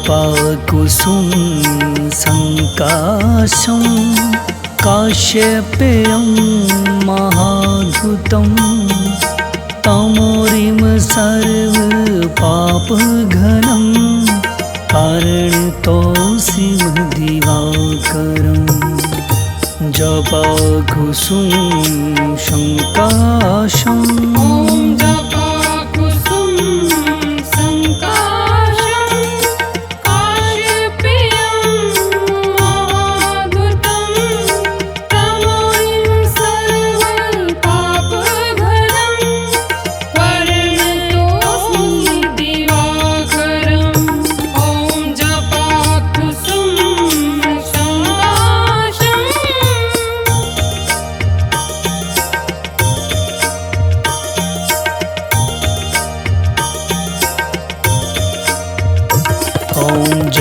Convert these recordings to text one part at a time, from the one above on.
जपाकुसुम संकाशं काश्यपेयं महाधुतं तमोरिम सर्वपापघनं कारणतोऽसिं दिवाकरम् जपाकुसुम संकाशं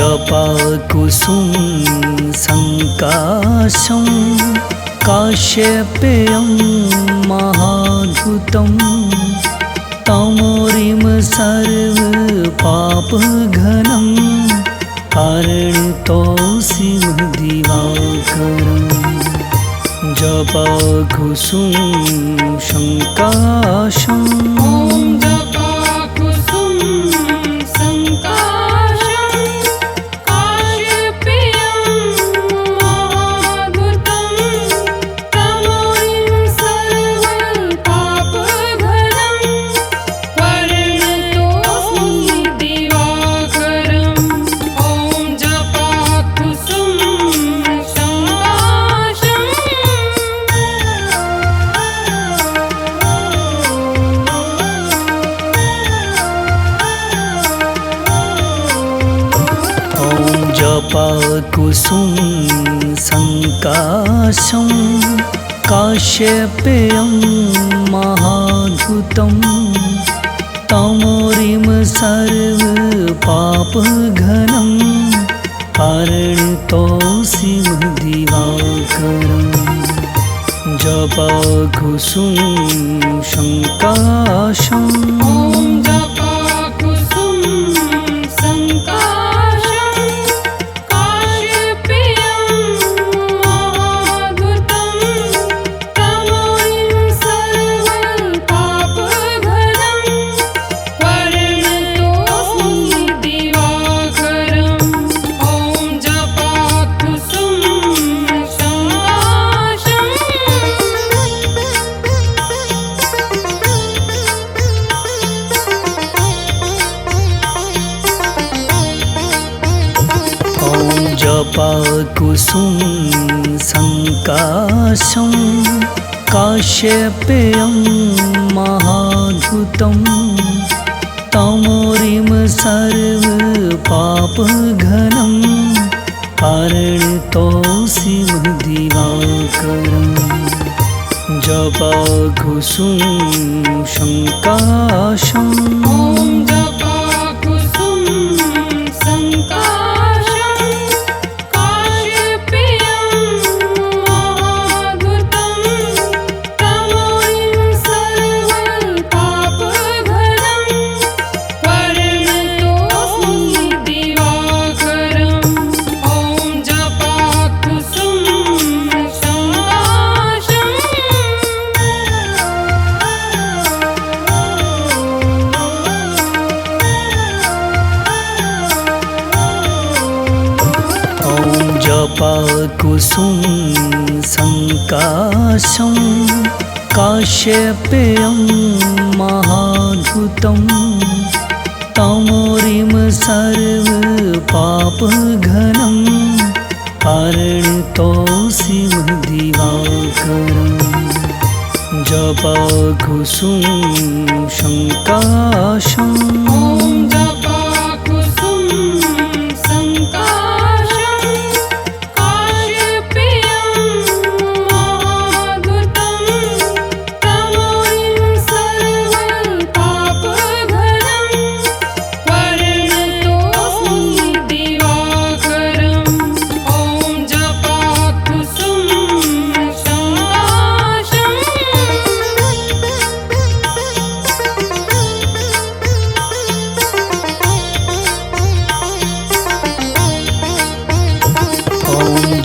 जपाकुसुम संकाशं काश्यपेयं महाधुतं तमोरिम सर्वपापघनं कारणतोऽसिं दिवाकरम् जपाकुसुम संकाशं जपाकुसुम संकाशं काश्यपेयं महाधुतं तमोरिम सर्वपापघनं कारणतोऽसिं दिवाकरम् जपाकुसुम संकाशं जपाकुसुम संकाशं काश्यपेयं महाधुतं तमोरिम सर्वपापघनं कारणतोऽसिं दिवाकरम् जपाकुसुम संकाशं जपाकुसुम संकाशं काश्यपेयं महाधुतं तमोरिम सर्वपापघनं कारणतोऽसिं दिवाकरम् जपाकुसुम संकाशं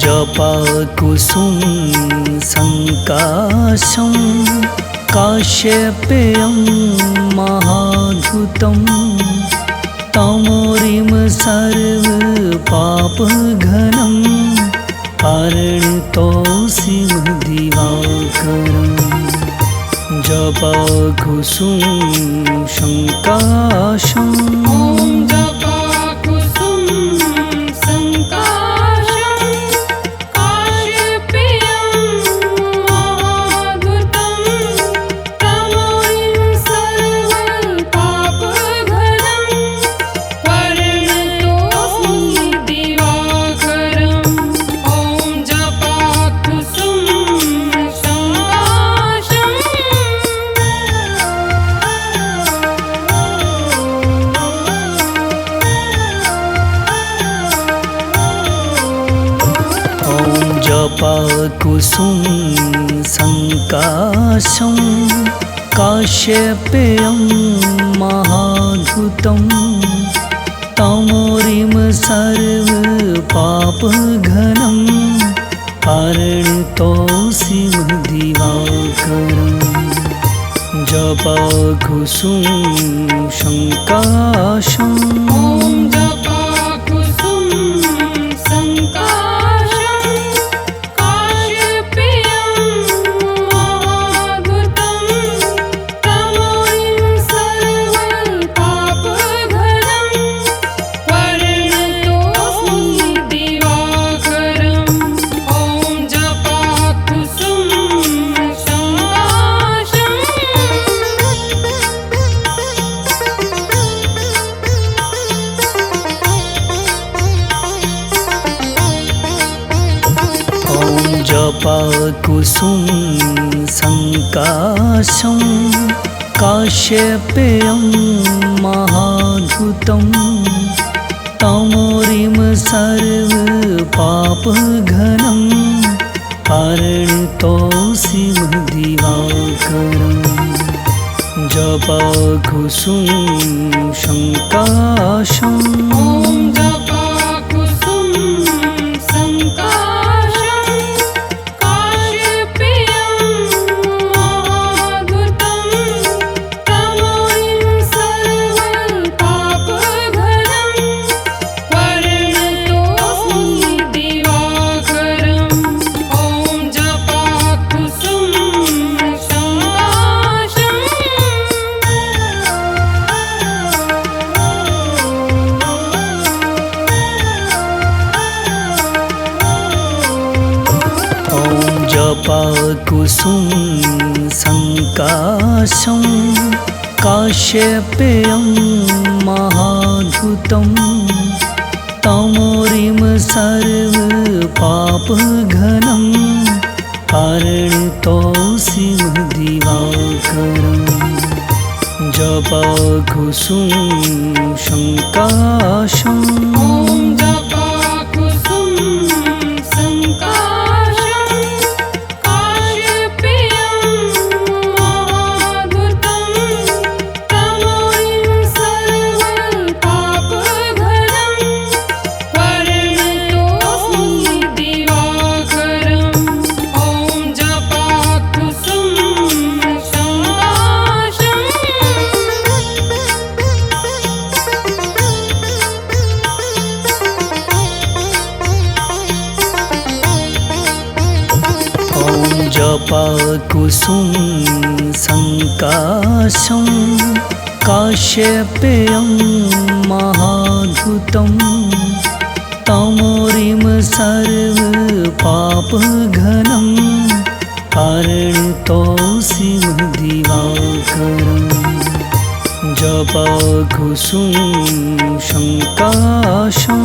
जपाकुसुम संकाशं काश्यपेयं महाद्भुतं तमोरिम सर्वपापघनं परिणतोऽसि दिवाकरम् जपाकुसुम संकाशं जपाकुसुम संकाशं काश्यपेयं महाद्भुतं तमोरिम सर्वपापघनं परिणतोऽसि दिवाकरम् जपाकुसुम संकाशं जपाकुसुम संकाशं काश्यपेयं महाद्भुतं तमोरिम सर्वपापघनं परिणतोऽसि दिवाकरम् जपाकुसुम संकाशं जपाकुसुम संकाशं काश्यपेयं महाद्भुतं तमोरिम सर्वपापघनं परिणतोऽसि दिवाकरम् जपाकुसुम संकाशं जपाकुसुम संकाशं काश्यपेयं महाद्भुतं तमोरिम सर्वपापघनं परिणतोऽसि दिवाकरम् जपाकुसुम संकाशं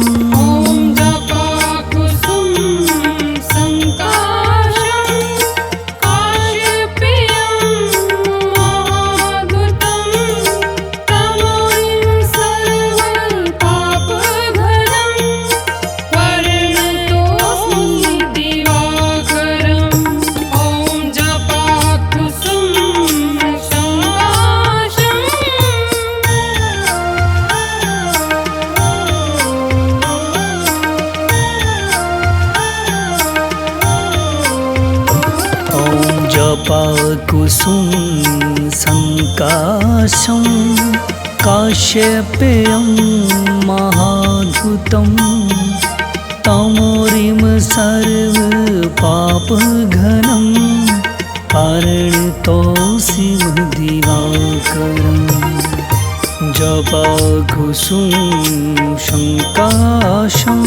जपाकुसुम संकाशं काश्यपेयं महाद्भुतं तमोरिम सर्वपापघनं पारणितोऽसिमदिवाकरं जपाकुसुम संकाशं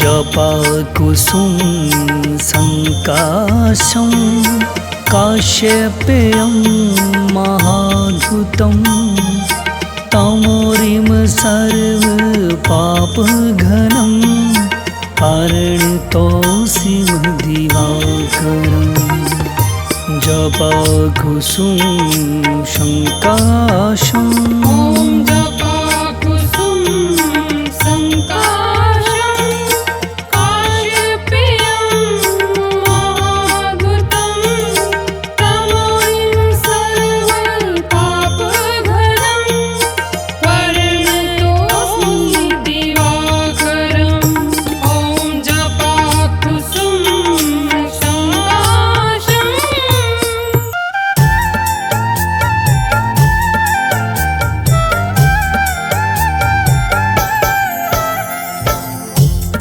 जपाकुसुम संकाशं काश्यपेयं महाद्भुतं तमोरिम सर्वपापघनं पारणितोऽसिमदिवाकरं जपाकुसुम संकाशं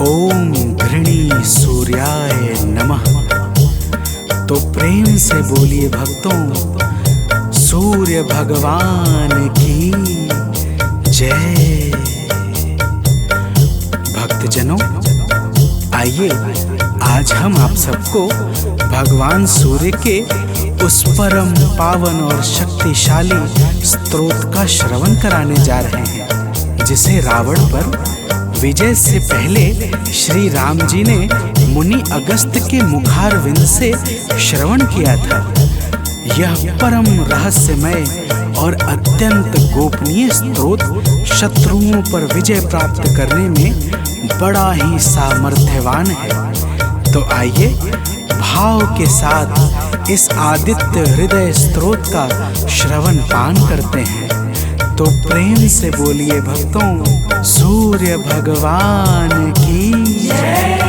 ओम घृणी सूर्याय नमः। तो प्रेम से बोलिए भक्तों, सूर्य भगवान की जय। भक्तजनों, आइए आज हम आप सबको भगवान सूर्य के उस परम पावन और शक्तिशाली स्तोत्र का श्रवण कराने जा रहे हैं जिसे रावण पर विजय से पहले श्री राम जी ने मुनि अगस्त्य के मुखारविंद से श्रवण किया था। यह परम रहस्यमय और अत्यंत गोपनीय स्तोत्र शत्रुओं पर विजय प्राप्त करने में बड़ा ही सामर्थ्यवान है। तो आइए भाव के साथ इस आदित्य हृदय स्तोत्र का श्रवण पान करते हैं। तो प्रेम से बोलिए भक्तों, सूर्य भगवान की जय।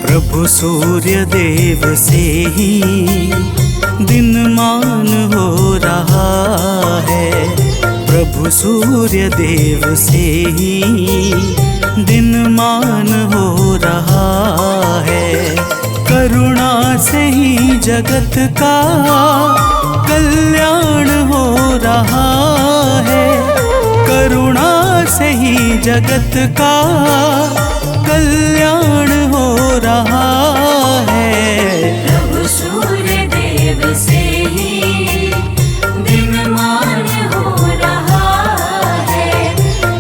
प्रभु सूर्य देव से ही दिनमान हो रहा है, प्रभु सूर्य देव से ही दिनमान हो रहा है। करुणा से ही जगत का कल्याण हो रहा है, करुणा से ही जगत का कल्याण हो रहा है। प्रभु सूर्य देव से ही दिनमान हो रहा है,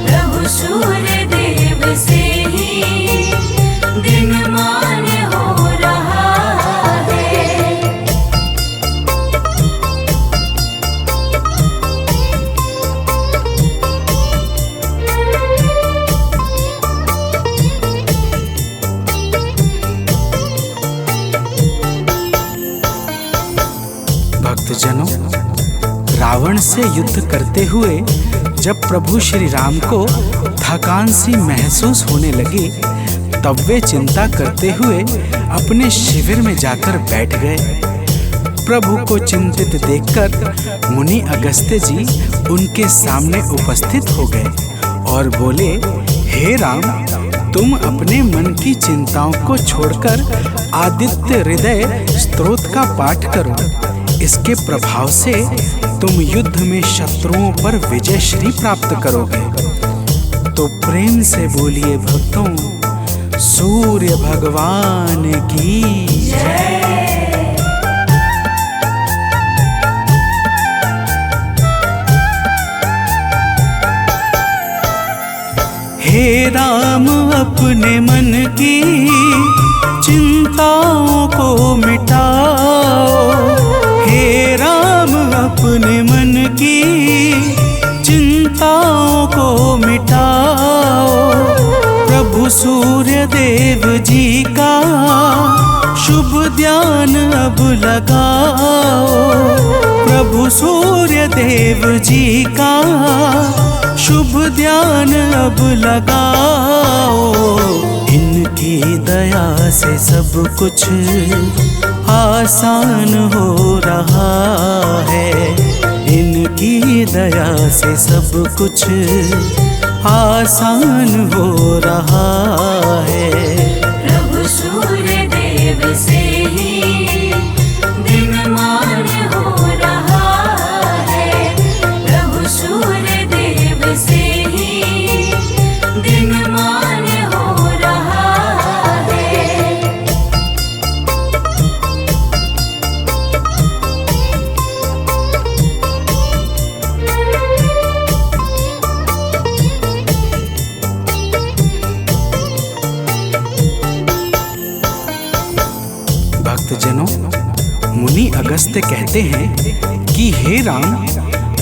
प्रभु सूर्य देव से ही दिनमान हो रहा है। भक्तजनों, रावण से युद्ध करते हुए जब प्रभु श्री राम को थकान सी महसूस होने लगी, तब वे चिंता करते हुए अपने शिविर में जाकर बैठ गए। प्रभु को चिंतित देखकर मुनि अगस्त्य जी उनके सामने उपस्थित हो गए और बोले, हे राम, तुम अपने मन की चिंताओं को छोड़कर आदित्य हृदय स्तोत्र का पाठ करो। इसके प्रभाव से तुम युद्ध में शत्रुओं पर विजय श्री प्राप्त करोगे। तो प्रेम से बोलिए भक्तों, सूर्य भगवान की जय। अपने मन की चिंताओं को मिटाओ। हे राम अपने मन की चिंताओं को मिटाओ। प्रभु सूर्य देव जी का शुभ ध्यान अब लगाओ। प्रभु सूर्य देव जी का शुभ ध्यान अब लगाओ। इनकी दया से सब कुछ आसान हो रहा है। इनकी दया से सब कुछ आसान हो रहा है। प्रभु सूर्य देव से ही दिनमान हो रहा है। प्रभु सूर्य देव से ही दिनमान हो रहा है। भक्तजनों, मुनि अगस्त्य कहते हैं कि हे राम,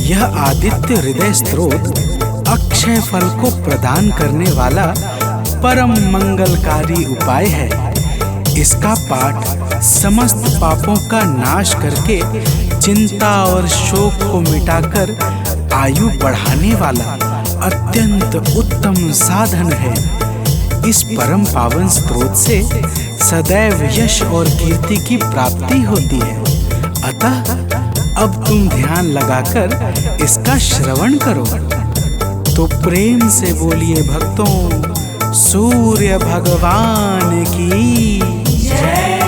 यह आदित्य हृदय स्त्रोत अक्षय फल को प्रदान करने वाला परम मंगलकारी उपाय है। इसका पाठ समस्त पापों का नाश करके चिंता और शोक को मिटाकर आयु बढ़ाने वाला अत्यंत उत्तम साधन है। इस परम पावन स्रोत से सदैव यश और कीर्ति की प्राप्ति होती है। अतः अब तुम ध्यान लगाकर इसका श्रवण करो। तो प्रेम से बोलिए भक्तों, सूर्य भगवान की जय।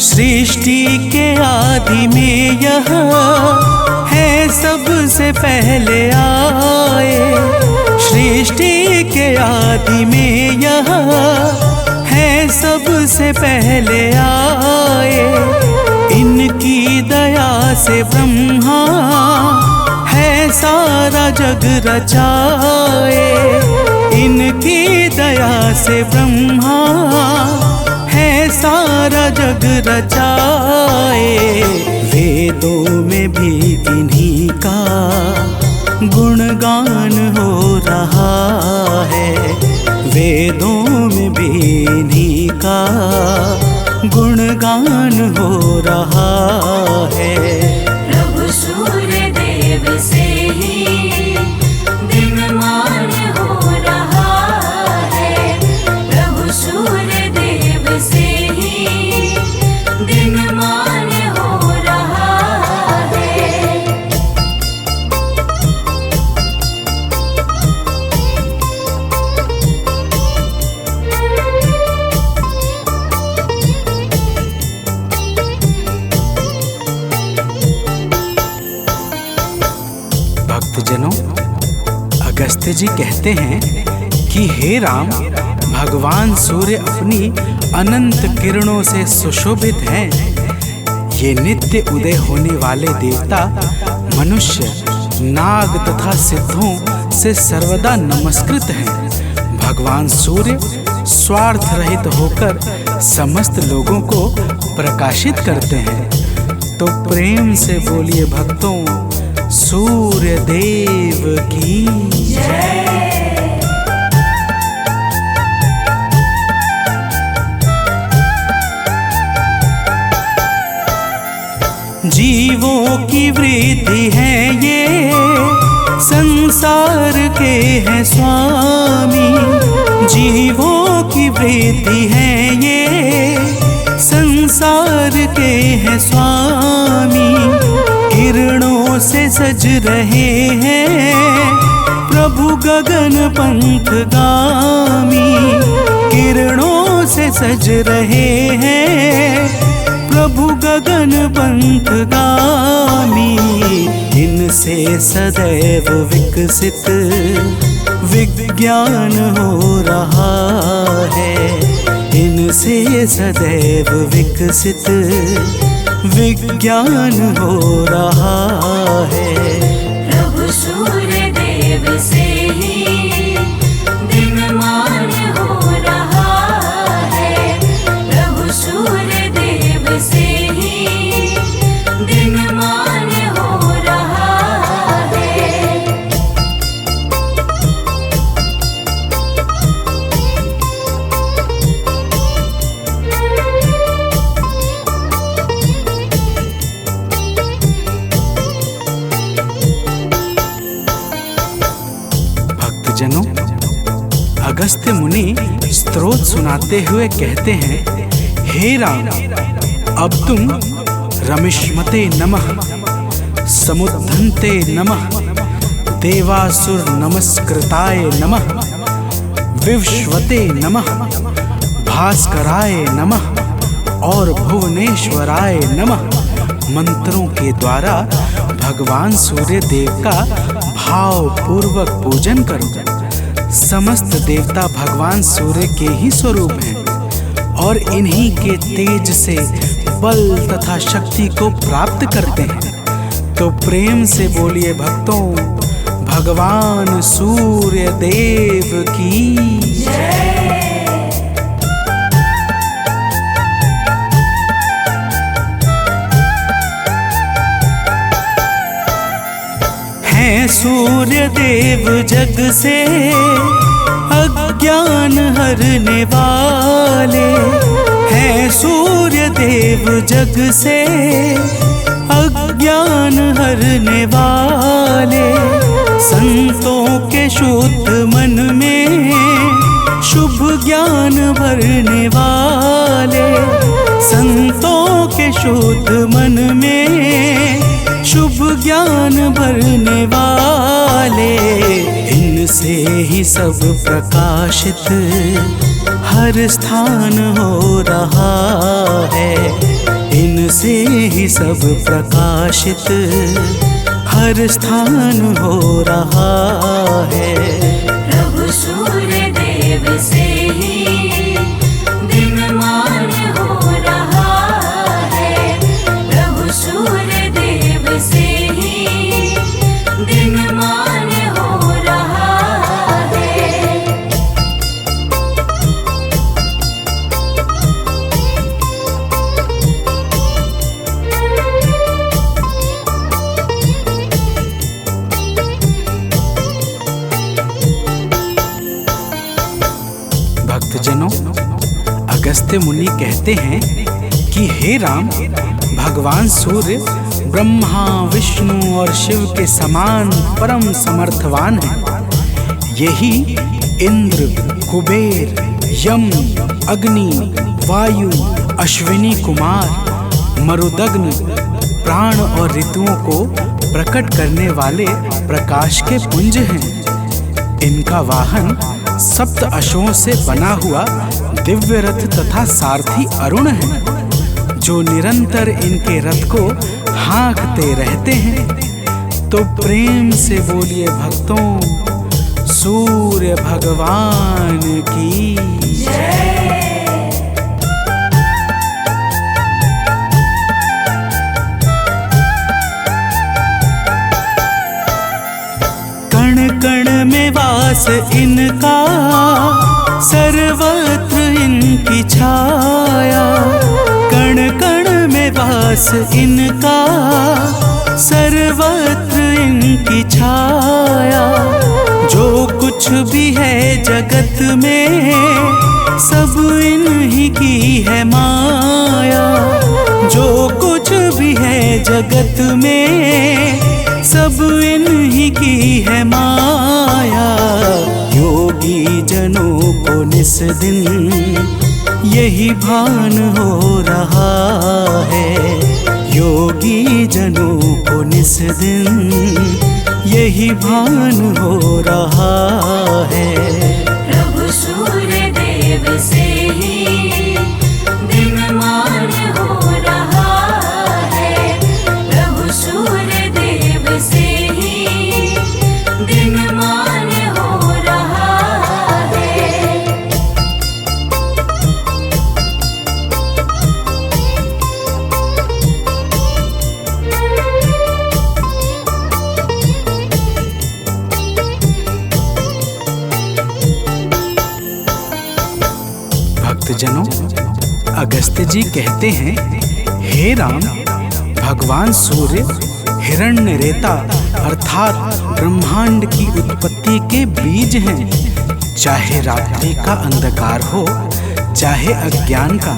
सृष्टि के आदि में यह है सबसे पहले आए। सृष्टि के आदि में यह है सबसे पहले आए। इनकी दया से ब्रह्मा है सारा जग रचाए। इनकी दया से ब्रह्मा है सारा जग रचाए। वेदों में भी इन्हीं का गुणगान हो रहा है। वेदों में भी इन्हीं का गुणगान हो रहा है। प्रभु सूर्य देव से ही दिनमान हो रहा है। प्रभु सूर्य देव से ही दिनमान हो रहा है। भक्तजनों, अगस्त्य जी कहते हैं कि हे राम, भगवान सूर्य अपनी अनंत किरणों से सुशोभित हैं। ये नित्य उदय होने वाले देवता मनुष्य, नाग तथा सिद्धों से सर्वदा नमस्कृत हैं। भगवान सूर्य स्वार्थ रहित होकर समस्त लोगों को प्रकाशित करते हैं। तो प्रेम से बोलिए भक्तों, सूर्य देव की जय। जीवों की वृद्धि है ये, संसार के हैं स्वामी। जीवों की वृद्धि है ये, संसार के हैं स्वामी। किरणों से सज रहे हैं प्रभु गगन पंथ गामी। किरणों से सज रहे हैं प्रभु गगन पंथ गामी। इनसे सदैव विकसित विज्ञान हो रहा है। इनसे सदैव विकसित विज्ञान हो रहा है। प्रभु सूर्य देव से ही दिनमान हो रहा है। प्रभु सूर्य देव से ही दिनमान हो रहा है। भक्तजनों, अगस्त्य मुनि स्तोत्र सुनाते हुए कहते हैं, हे राम, अब तुम रमिष्मते नमः, समुद्धन्ते नमः, देवासुर नमस्कृताय नमः, विवस्वते नमः, भास्कराय नमः और भुवनेश्वराय नमः मंत्रों के द्वारा भगवान सूर्य देव का भाव पूर्वक पूजन करो। समस्त देवता भगवान सूर्य के ही स्वरूप हैं और इन्हीं के तेज से बल तथा शक्ति को प्राप्त करते हैं। तो प्रेम से बोलिए भक्तों, भगवान सूर्य देव की जय। हैं सूर्य देव जग से अज्ञान हरने वाले, हैं सूर्य देव जग से अज्ञान हरने वाले। संतों के शुद्ध मन में शुभ ज्ञान भरने वाले, संतों के शुद्ध मन में शुभ ज्ञान भरने वाले। इनसे ही सब प्रकाशित हर स्थान हो रहा है, इनसे ही सब प्रकाशित हर स्थान हो रहा है। प्रभु सूर्य देव से ही दिनमान हो रहा है। प्रभु सूर्य देव से ही दिनमान हो रहा है। भक्तजनों, अगस्त्य मुनि कहते हैं कि हे राम, भगवान सूर्य ब्रह्मा विष्णु और शिव के समान परम समर्थवान हैं। यही इंद्र, कुबेर, यम, अग्नि, वायु, अश्विनी कुमार, मरुदग्न, प्राण और ऋतुओं को प्रकट करने वाले प्रकाश के पुंज हैं। इनका वाहन सप्त अश्वों से बना हुआ दिव्य रथ तथा सारथी अरुण है, जो निरंतर इनके रथ को हाँकते रहते हैं। तो प्रेम से बोलिए भक्तों, सूर्य भगवान की जय। कण कण में वास इनका, सर्वत्र इनकी छाया। कण कण में वास इनका, सर्वत्र इनकी छाया। जो कुछ भी है जगत में, सब इन्हीं की है माया। जो कुछ भी है जगत में, सब इन्हीं की है माया। योगी जनों को निस दिन यही भान हो रहा है। योगी जनों को निस दिन यही भान हो रहा है। प्रभु सूर्य देव से ही दिनमान हो रहा है। प्रभु सूर्य देव से ही दिनमान हो रहा है। भक्तजनों, अगस्त्य जी कहते हैं, हे राम, भगवान सूर्य हिरण्यरेता अर्थात ब्रह्मांड की उत्पत्ति के बीज हैं। चाहे रात्रि का अंधकार हो, चाहे अज्ञान का,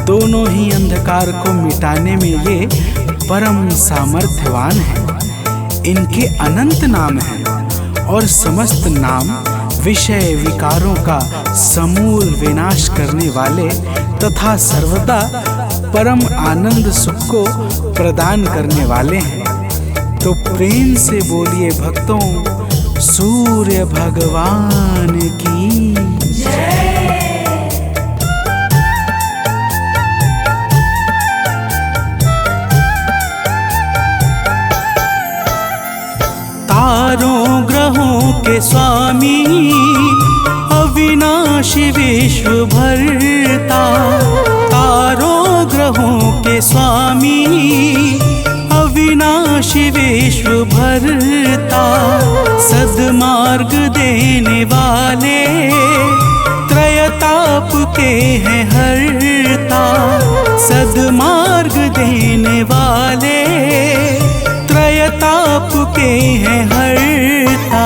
दोनों ही अंधकार को मिटाने में ये परम सामर्थ्यवान हैं। इनके अनंत नाम हैं और समस्त नाम विषय विकारों का समूल विनाश करने वाले तथा सर्वदा परम आनंद सुख को प्रदान करने वाले हैं। तो प्रेम से बोलिए भक्तों, सूर्य भगवान की जय। तारों ग्रहों के स्वामी, अविनाशी विश्व भरता। तारों ग्रहों के स्वामी, अविनाशी विश्व भरता। सद्मार्ग देने वाले, त्रयताप के हैं हरता। सद्मार्ग देने वाले, त्रयताप के हैं हरता।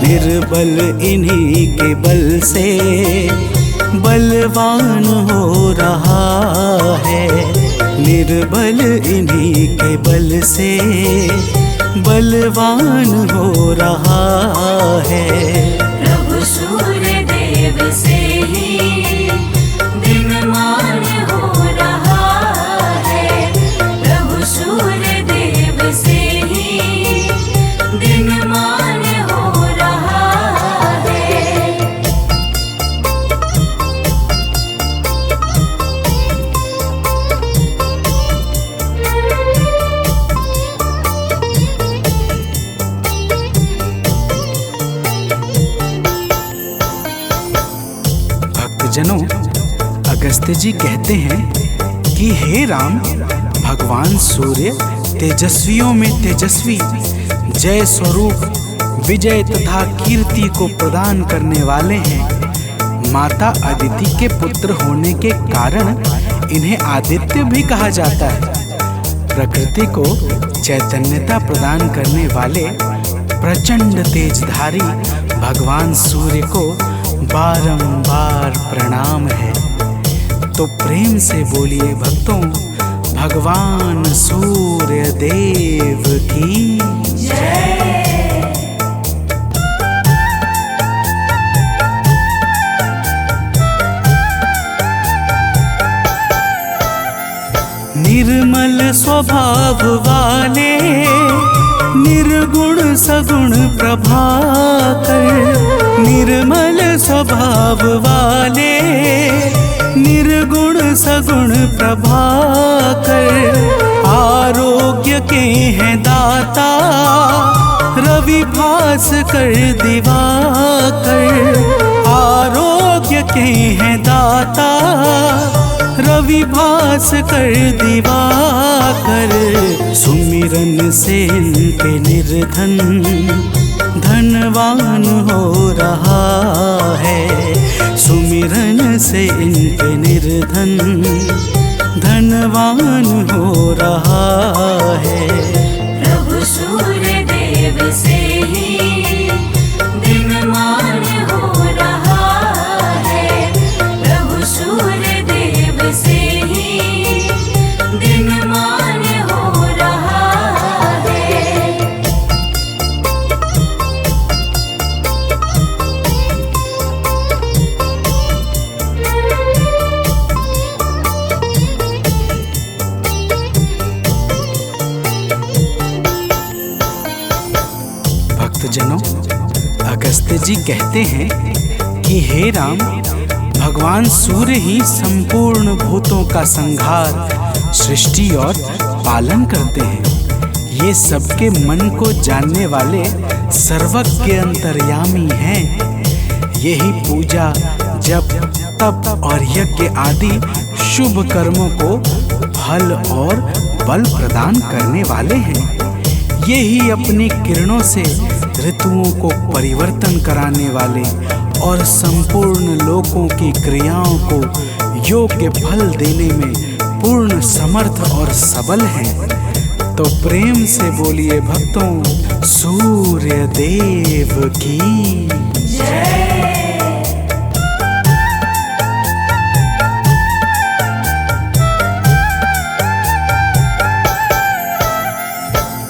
निर्बल इन्हीं के बल से बलवान हो रहा है। निर्बल इन्हीं के बल से बलवान हो रहा है। प्रभु सूर्य देव से ही दिनमान हो रहा है। प्रभु सूर्य देव से ही दिनमान हो रहा है। भक्तजनों, अगस्त्य जी कहते हैं कि हे राम, भगवान सूर्य तेजस्वियों में तेजस्वी, जय स्वरूप विजय तथा कीर्ति को प्रदान करने वाले हैं। माता अदिति के पुत्र होने के कारण इन्हें आदित्य भी कहा जाता है। प्रकृति को चैतन्यता प्रदान करने वाले प्रचंड तेजधारी भगवान सूर्य को बारंबार प्रणाम है। तो प्रेम से बोलिए भक्तों, भगवान सूर्य देव की जय। निर्मल स्वभाव वाले, निर्गुण सगुण प्रभाकर। निर्मल स्वभाव वाले, निर्गुण सगुण प्रभाकर। आरोग्य के हैं दाता, रवि भास्कर दिवाकर। आरोग्य के हैं दाता, रवि भास्कर दिवाकर। सुमिरन से इनके निर्धन धनवान हो रहा है। सुमिरन से इनके निर्धन धनवान हो रहा है। प्रभु सूर्य देव से ही दिनमान हो रहा है। प्रभु सूर्य देव से ही दिनमान हो रहा है। भक्तजनों, अगस्त्य जी कहते हैं कि हे राम, भगवान सूर्य ही संपूर्ण भूतों का संहार, सृष्टि और पालन करते हैं। ये सबके मन को जानने वाले सर्वज्ञ अंतर्यामी हैं। यही पूजा, जप, तप और यज्ञ आदि शुभ कर्मों को फल और बल प्रदान करने वाले हैं। यही अपनी किरणों से ऋतुओं को परिवर्तन कराने वाले और संपूर्ण लोकों की क्रियाओं को योग्य फल देने में पूर्ण समर्थ और सबल हैं। तो प्रेम से बोलिए भक्तों, सूर्य देव की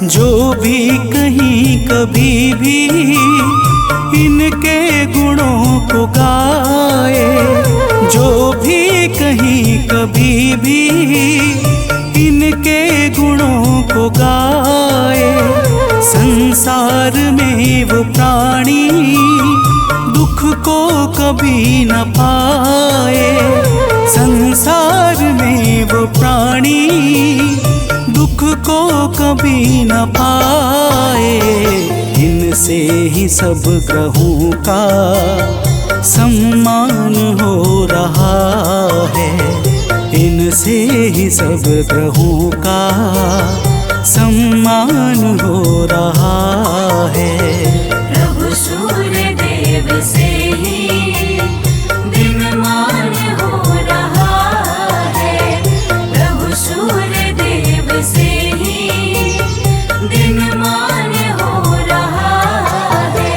जो भी कहीं कभी भी इनके गुणों को गाए, जो भी कहीं कभी भी इनके गुणों को गाए, संसार में वो प्राणी दुख को कभी न पाए, संसार में वो प्राणी दुख को कभी न पाए। इनसे ही सब ग्रहों का सम्मान हो रहा है, इनसे ही सब ग्रहों का सम्मान हो रहा है। प्रभु सूर्य देव से ही दिनमान हो रहा है, प्रभु सूर्य देव से ही दिनमान हो रहा है।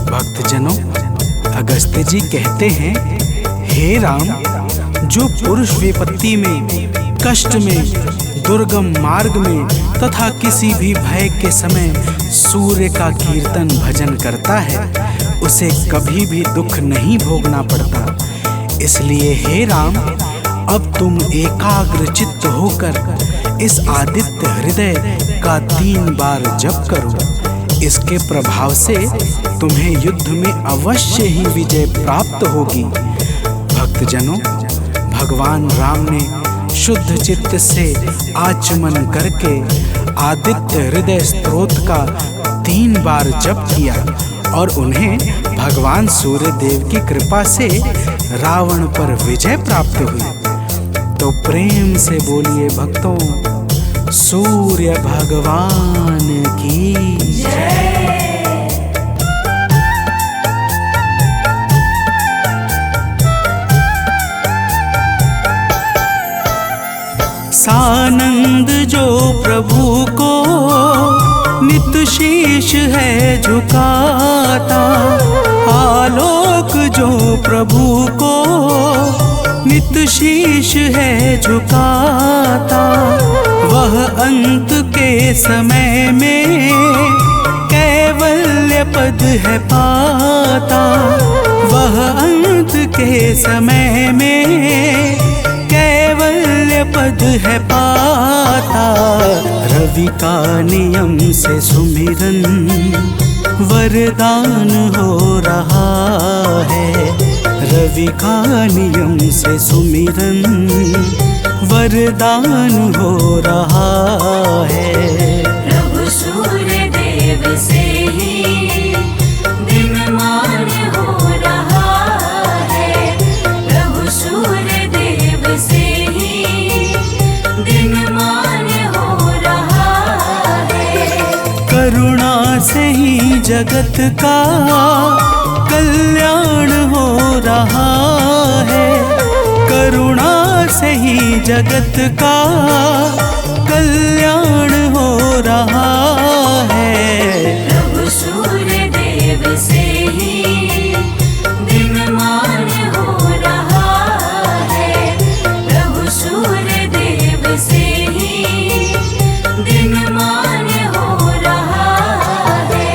भक्तजनों, अगस्त्य जी कहते हैं, हे राम, जो पुरुष विपत्ति में, कष्ट में, दुर्गम मार्ग में तथा किसी भी भय के समय सूर्य का कीर्तन भजन करता है, उसे कभी भी दुख नहीं भोगना पड़ता। इसलिए हे राम, अब तुम एकाग्र चित्त होकर इस आदित्य हृदय का 3 बार जप करो। इसके प्रभाव से तुम्हें युद्ध में अवश्य ही विजय प्राप्त होगी। भक्तजनों, भगवान राम ने शुद्ध चित्त से आचमन करके आदित्य हृदय स्तोत्र का 3 बार जप किया और उन्हें भगवान सूर्य देव की कृपा से रावण पर विजय प्राप्त हुई। तो प्रेम से बोलिए भक्तों, सूर्य भगवान की जय। सानंद जो प्रभु को नित शीश है झुकाता, आलोक जो प्रभु को नित शीश है झुकाता, वह अंत के समय में कैवल्य पद है पाता, वह अंत के समय में कैवल्य पद है पाता। रवि का नियम से सुमिरन वरदान हो रहा है, रवि का नियम से सुमिरन वरदान हो रहा है। प्रभु सूर्य देव से ही दिनमान हो रहा है, प्रभु सूर्य देव से ही दिनमान हो रहा है। करुणा से ही जगत का कल्याण हो रहा है, करुणा से ही जगत का कल्याण हो रहा है। प्रभु सूर्य देव से ही दिनमान हो रहा है, प्रभु सूर्य देव से ही दिनमान हो रहा है।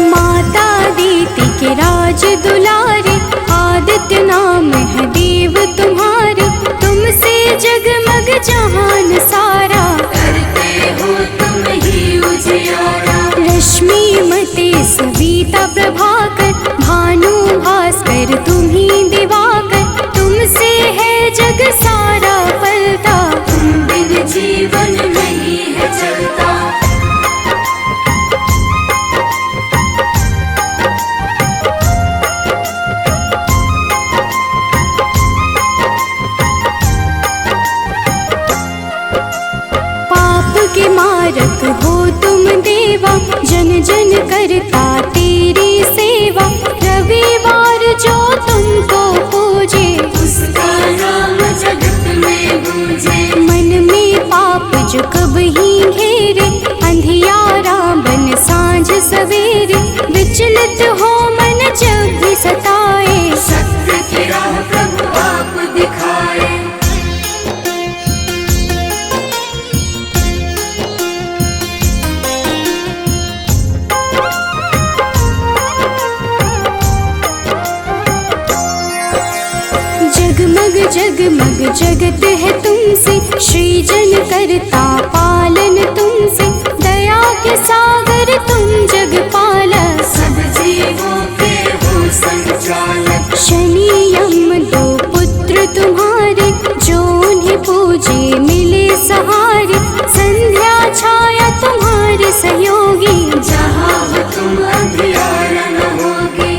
माता दीति के राज दुलारे, आदित्य नाम है देव तुम्हारे, तुमसे जगमग जहान सारा, करते हो तुम ही उजियारा। रश्मि मते सविता प्रभाकर, भानु भास्कर करता तेरी सेवा, रविवार जो तुमको पूजे उसका नाम जगत में गूंजे। मन में पाप जो कभी घेरे, अंधियारा बन सांझ सवेरे, विचलित हो मन जब भी सताए, सत्य की राह प्रभु आप दिखाए। जगमग जगमग जगत है तुमसे, सृजन करता पालन तुमसे, दया के सागर तुम जग पालक, सब जीवों के हो संचालक। शनि यम दो पुत्र तुम्हारे, जो उन्हें पूजे मिले सहारे, संध्या छाया तुम्हारे सहयोगी, जहाँ हो तुम अंधियारा न होगी।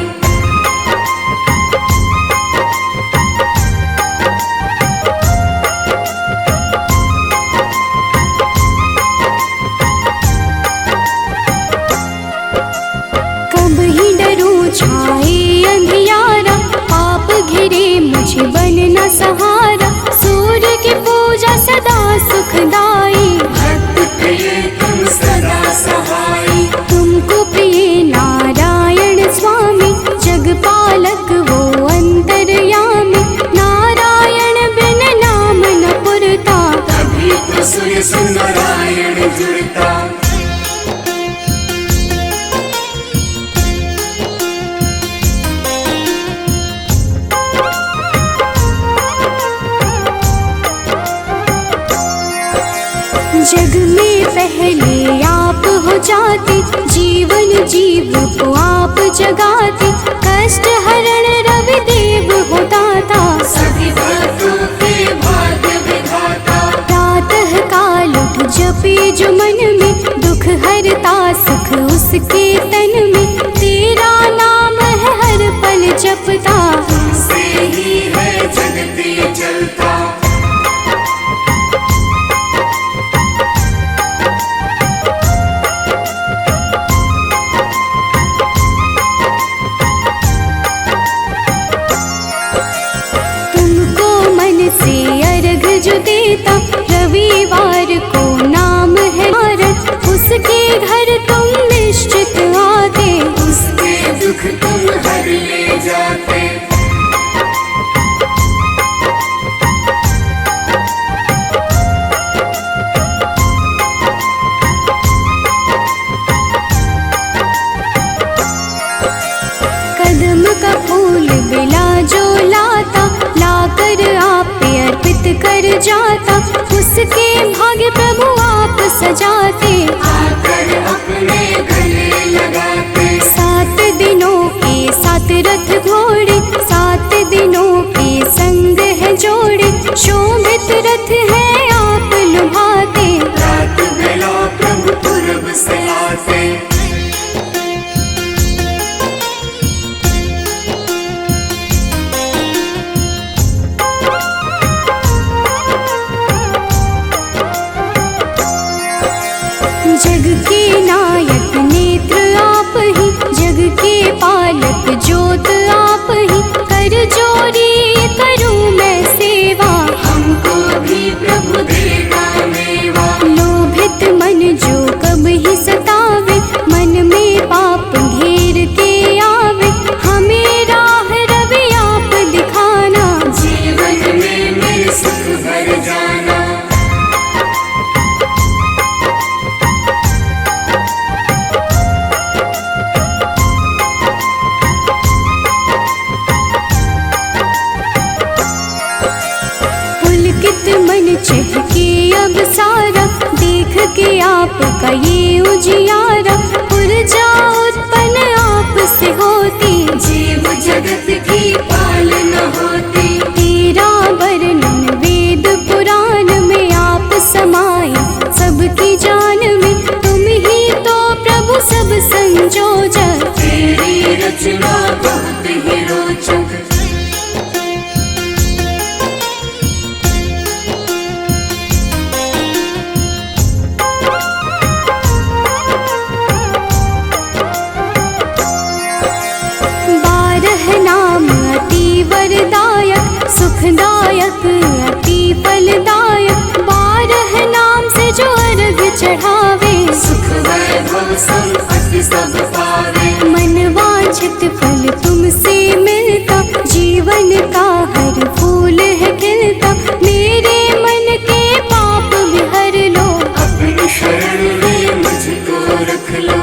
कब ही डरूं छाए अंधियारा, पाप घिरे मुझे बनना सहारा, सूर्य की पूजा सदा सुखदाई, भक्त प्रिय तुम सदा सहाय। तुमको प्रिय नारायण स्वामी, जगपालक वो अंतर्यामी, नारायण बिन नाम न पुरता, तभी तो सूर्य से नारायण जुड़ता। जग में पहले आप हो जाते, जीवन जीव को आप जगाते, कष्ट हरण रवि देव हो दाता, सभी भक्तों के भाग्य विधाता। प्रातः काल उठ जपे जो मन में, दुख हरता सुख उसके तन में, तेरा नाम है हर पल जपता, तुमसे ही है जगत ये चलता। तुमको मन से अर्घ जो देता, रविवार को नाम है भारत, उसके घर तुम निश्चित आते, उसके दुख तुम हर ले जाते। कदम का फूल बिला जो लाता, लाकर आप पे अर्पित कर जाता, उसके भाग्य प्रभु आप सजाते, आकर अपने गले लगाते। 7 दिनों के 7 रथ घोड़े, 7 दिनों के संग है जोड़े, शोभित रथ है आप लुभाते, रात बेला प्रभु पूरब से आते। जग के नायक नेत्र आप ही, जग के पालक ज्योत आप ही, कर जोरी करूं मैं सेवा, हमको भी प्रभु देगा मेवा। लोभित मन जो कब ही सतावे, मन में पाप घेर के आवे, हमें राह रवि आप दिखाना, जीवन में मेरे सुख भर जाना। पुलकित मन चहके अब सारा, देख के आपका ये उजियारा, ऊर्जा उत्पन्न आप से होती, जीव जगत की पालना होती। तेरा वर्णन वेद पुराण में आप समाए, सबकी जान में तुम ही तो प्रभु सब संजोजक, तेरी रचना बहुत ही रोचक। सब पावे। मन वांछित फल तुमसे मिलता, जीवन का हर फूल है खिलता। मेरे मन के पाप भी हर लो, अपनी शरण में मुझको रख लो।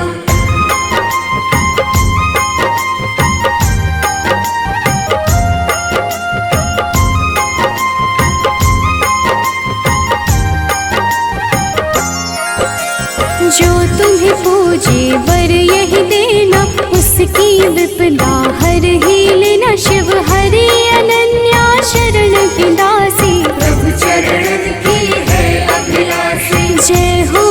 जो तुम्हें पूजे वर यही देना, उसकी विपदा हर ही लेना। शिव हरि अनन्या शरण की दासी, प्रभु चरण की है अभिलाषी। जय हो